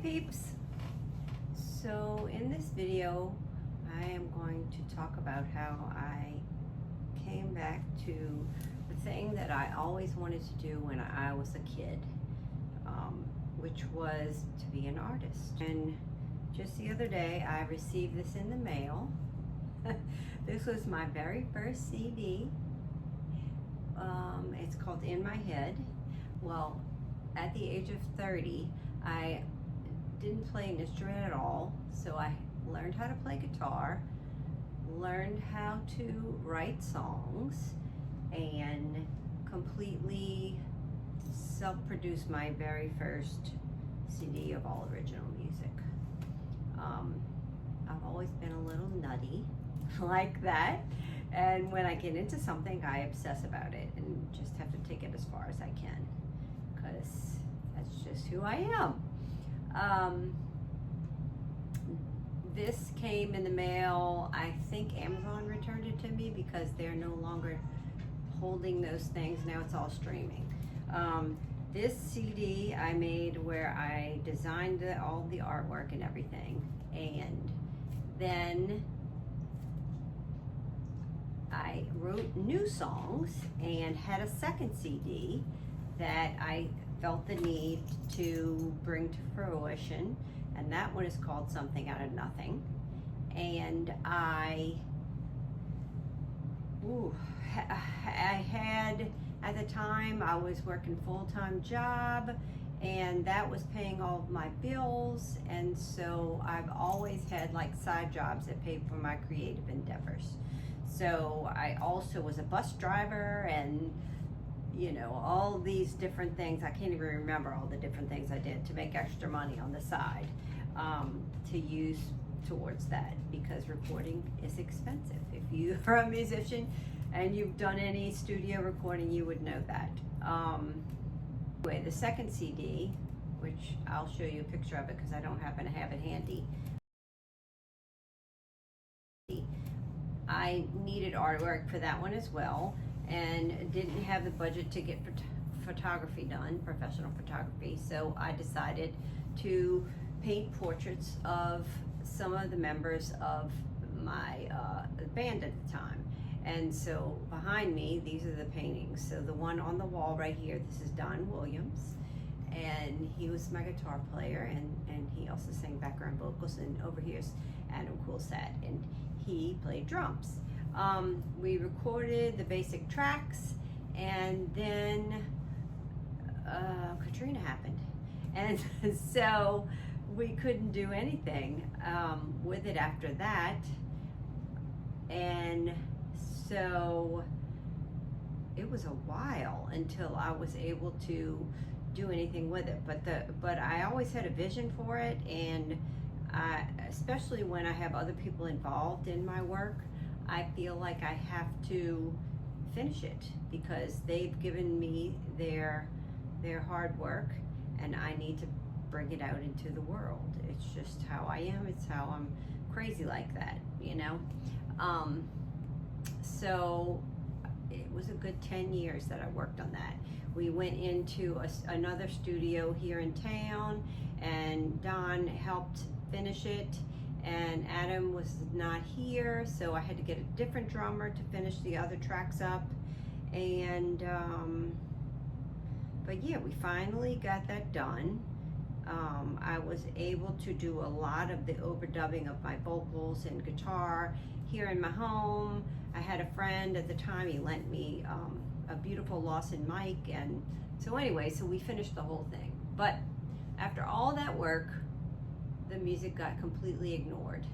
peeps! So in this video I am going to talk about how I came back to the thing that I always wanted to do when I was a kid, which was to be an artist. And just the other day I received this in the mail. This was my very first CD. It's called In My Head. Well, at the age of 30, I didn't play an instrument at all, so I learned how to play guitar, learned how to write songs, and completely self-produced my very first CD of all original music. I've always been a little nutty like that, and when I get into something I obsess about it and just have to take it as far as I can, because that's just who I am. This came in the mail. I think Amazon returned it to me because they're no longer holding those things. Now it's all streaming. This CD I made where I designed all the artwork and everything, and then I wrote new songs and had a second CD that I felt the need to bring to fruition, and that one is called Something Out of Nothing. And I had, at the time, I was working full-time job, and that was paying all of my bills, and so I've always had like side jobs that paid for my creative endeavors. So I also was a bus driver, and you know, all these different things. I can't even remember all the different things I did to make extra money on the side, to use towards that, because recording is expensive. If you are a musician and you've done any studio recording, you would know that. Anyway, the second CD, which I'll show you a picture of it because I don't happen to have it handy. I needed artwork for that one as well, and didn't have the budget to get photography done, professional photography, so I decided to paint portraits of some of the members of my band at the time. And so behind me, these are the paintings. So the one on the wall right here, this is Don Williams, and he was my guitar player, and he also sang background vocals. And over here's Adam Coolsat, and he played drums. We recorded the basic tracks, and then Katrina happened, and so we couldn't do anything with it after that. And so it was a while until I was able to do anything with it, but I always had a vision for it, and especially when I have other people involved in my work, I feel like I have to finish it because they've given me their hard work, and I need to bring it out into the world. It's just how I am. It's how I'm crazy like that, you know? So it was a good 10 years that I worked on that. We went into another studio here in town, and Don helped finish it, and Adam was not here, so I had to get a different drummer to finish the other tracks up. And but yeah, we finally got that done. I was able to do a lot of the overdubbing of my vocals and guitar here in my home. I had a friend at the time, he lent me a beautiful Lawson mic, and so anyway, so we finished the whole thing. But after all that work, the music got completely ignored.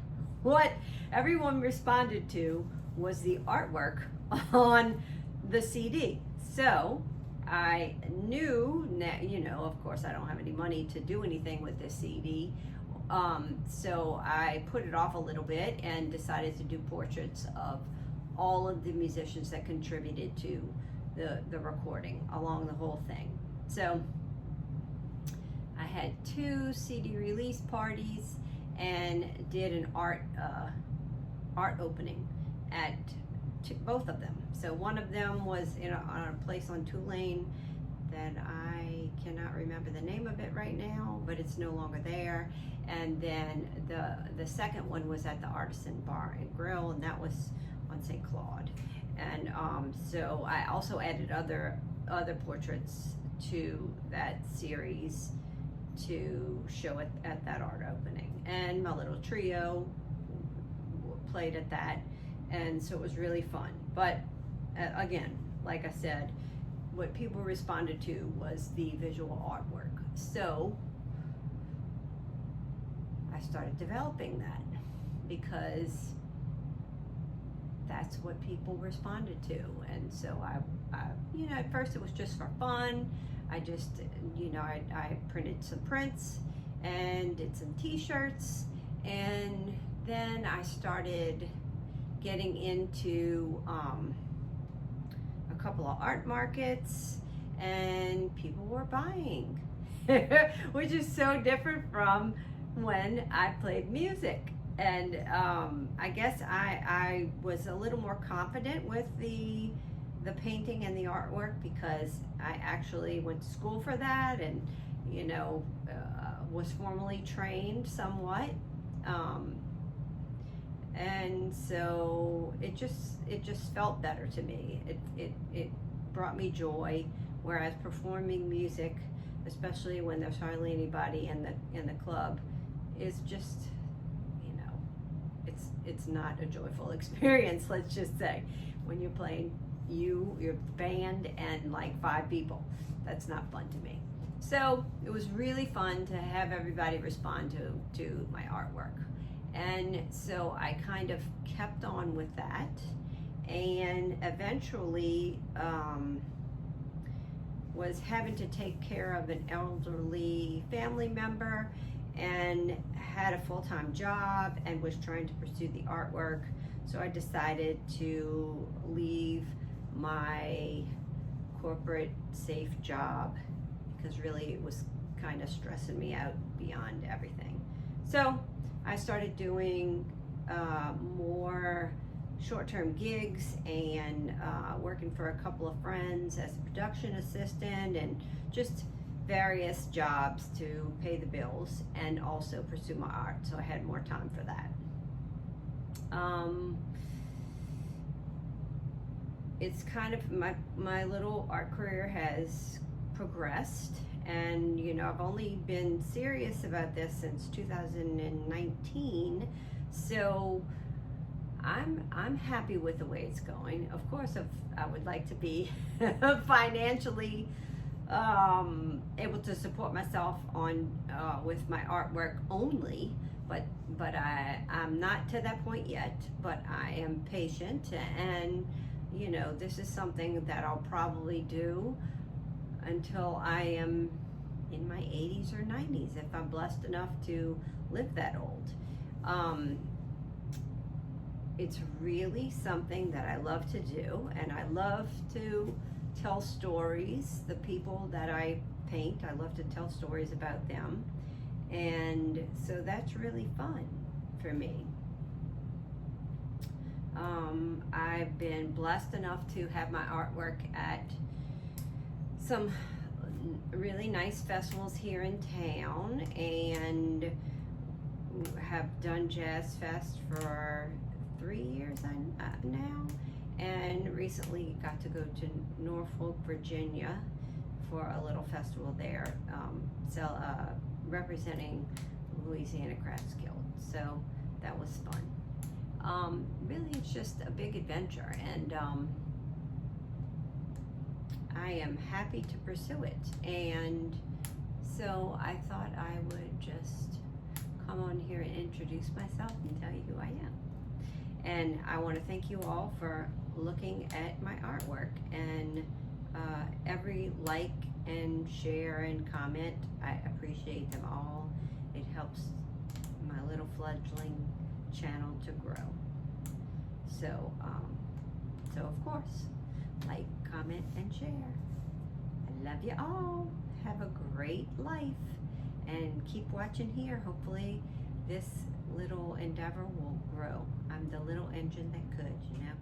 What everyone responded to was the artwork on the CD. So I knew, you know, of course I don't have any money to do anything with this CD, so I put it off a little bit and decided to do portraits of all of the musicians that contributed to the recording along the whole thing. So I had 2 CD release parties and did an art opening at both of them. So one of them was on a place on Tulane, that I cannot remember the name of it right now, but it's no longer there. And then the second one was at the Artisan Bar and Grill, and that was on St. Claude. And so I also added other portraits to that series to show it at that art opening. And my little trio played at that, and so it was really fun. But again, like I said, what people responded to was the visual artwork. So I started developing that because that's what people responded to. And so I you know, at first it was just for fun. I just, you know, I printed some prints and did some t-shirts, and then I started getting into a couple of art markets, and people were buying, which is so different from when I played music. And I guess I was a little more confident with the painting and the artwork because I actually went to school for that, and you know, was formally trained somewhat, and so it just felt better to me. It brought me joy, whereas performing music, especially when there's hardly anybody in the club, is just, you know, it's not a joyful experience. Let's just say, when you're playing your band and like 5 people, that's not fun to me. So it was really fun to have everybody respond to my artwork, and so I kind of kept on with that, and eventually was having to take care of an elderly family member and had a full-time job and was trying to pursue the artwork. So I decided to leave my corporate safe job because really it was kind of stressing me out beyond everything. So I started doing more short-term gigs and working for a couple of friends as a production assistant, and just various jobs to pay the bills and also pursue my art. So I had more time for that. It's kind of my little art career has progressed, and you know, I've only been serious about this since 2019, so I'm happy with the way it's going. Of course, I would like to be financially able to support myself on with my artwork only, but I'm not to that point yet. But I am patient, and you know, this is something that I'll probably do until I am in my 80s or 90s, if I'm blessed enough to live that old. It's really something that I love to do, and I love to tell stories. The people that I paint, I love to tell stories about them, and so that's really fun for me. I've been blessed enough to have my artwork at some really nice festivals here in town, and have done Jazz Fest for 3 years now, and recently got to go to Norfolk, Virginia for a little festival there, representing Louisiana Crafts Guild. So that was fun. Really, it's just a big adventure, and I am happy to pursue it. And so I thought I would just come on here and introduce myself and tell you who I am. And I want to thank you all for looking at my artwork, and every like and share and comment, I appreciate them all. It helps my little fledgling channel to grow. So, so of course, like, comment, and share. I love you all. Have a great life, and keep watching here. Hopefully this little endeavor will grow. I'm the little engine that could, you know.